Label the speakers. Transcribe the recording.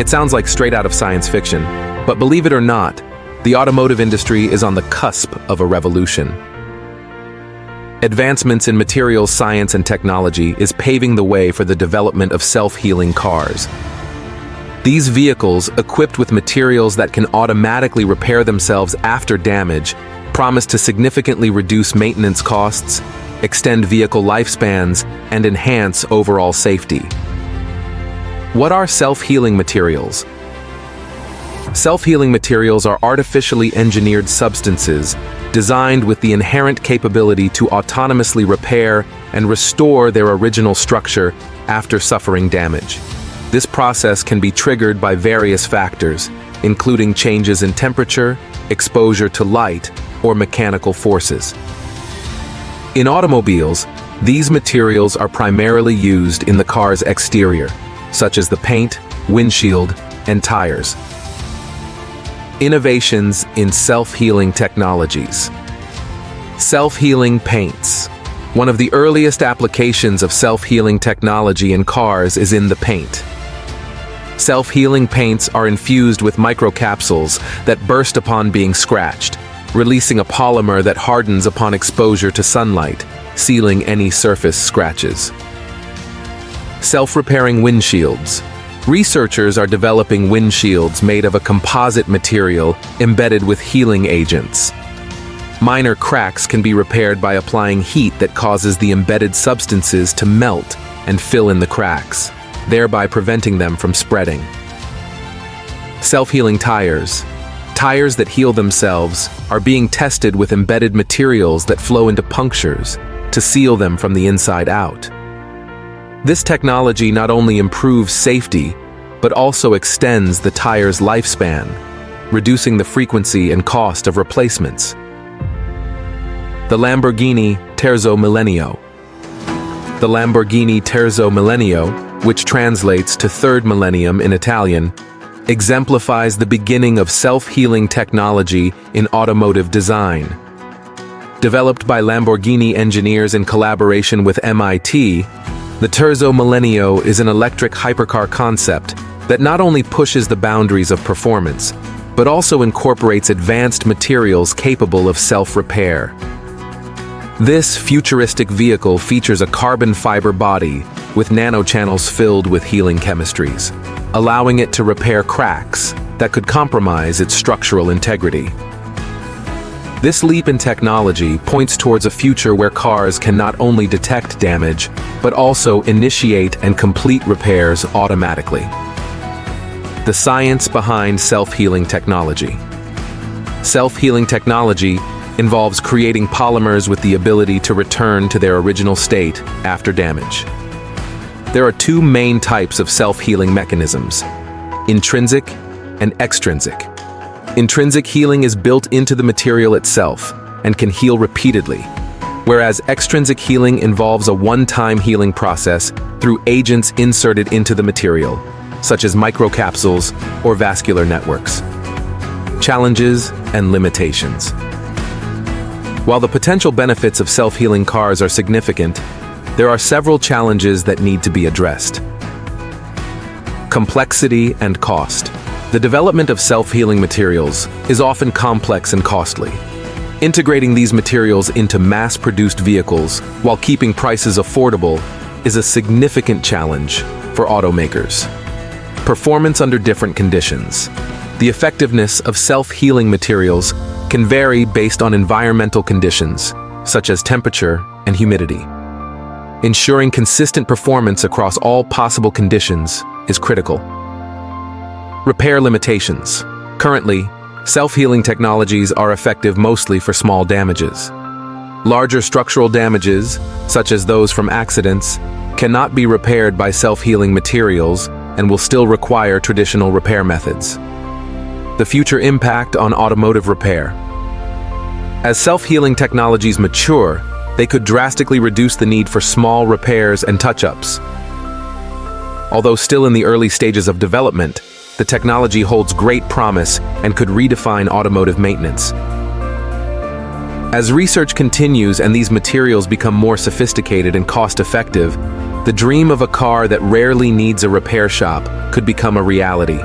Speaker 1: It sounds like straight out of science fiction, but believe it or not, the automotive industry is on the cusp of a revolution. Advancements in materials science and technology is paving the way for the development of self-healing cars. These vehicles, equipped with materials that can automatically repair themselves after damage, promise to significantly reduce maintenance costs, extend vehicle lifespans, and enhance overall safety. What are self-healing materials? Self-healing materials are artificially engineered substances designed with the inherent capability to autonomously repair and restore their original structure after suffering damage. This process can be triggered by various factors, including changes in temperature, exposure to light, or mechanical forces. In automobiles, these materials are primarily used in the car's exterior, such as the paint, windshield, and tires. Innovations in self-healing technologies. Self-healing paints. One of the earliest applications of self-healing technology in cars is in the paint. Self-healing paints are infused with microcapsules that burst upon being scratched, releasing a polymer that hardens upon exposure to sunlight, sealing any surface scratches. Self-repairing windshields. Researchers are developing windshields made of a composite material embedded with healing agents. Minor cracks can be repaired by applying heat that causes the embedded substances to melt and fill in the cracks, thereby preventing them from spreading. Self-healing tires. Tires that heal themselves are being tested with embedded materials that flow into punctures to seal them from the inside out. This technology not only improves safety, but also extends the tire's lifespan, reducing the frequency and cost of replacements. The Lamborghini Terzo Millennio. The Lamborghini Terzo Millennio, which translates to third millennium in Italian, exemplifies the beginning of self-healing technology in automotive design. Developed by Lamborghini engineers in collaboration with MIT, the Terzo Millennio is an electric hypercar concept that not only pushes the boundaries of performance, but also incorporates advanced materials capable of self-repair. This futuristic vehicle features a carbon fiber body with nanochannels filled with healing chemistries, allowing it to repair cracks that could compromise its structural integrity. This leap in technology points towards a future where cars can not only detect damage, but also initiate and complete repairs automatically. The science behind self-healing technology. Self-healing technology involves creating polymers with the ability to return to their original state after damage. There are two main types of self-healing mechanisms: intrinsic and extrinsic. Intrinsic healing is built into the material itself and can heal repeatedly, whereas extrinsic healing involves a one-time healing process through agents inserted into the material, such as microcapsules or vascular networks. Challenges and limitations. While the potential benefits of self-healing cars are significant, there are several challenges that need to be addressed. Complexity and cost. The development of self-healing materials is often complex and costly. Integrating these materials into mass-produced vehicles while keeping prices affordable is a significant challenge for automakers. Performance under different conditions. The effectiveness of self-healing materials can vary based on environmental conditions, such as temperature and humidity. Ensuring consistent performance across all possible conditions is critical. Repair limitations. Currently, self-healing technologies are effective mostly for small damages. Larger structural damages, such as those from accidents, cannot be repaired by self-healing materials and will still require traditional repair methods. The future impact on automotive repair. As self-healing technologies mature, they could drastically reduce the need for small repairs and touch-ups. Although still in the early stages of development, the technology holds great promise and could redefine automotive maintenance. As research continues and these materials become more sophisticated and cost-effective, The dream of a car that rarely needs a repair shop could become a reality.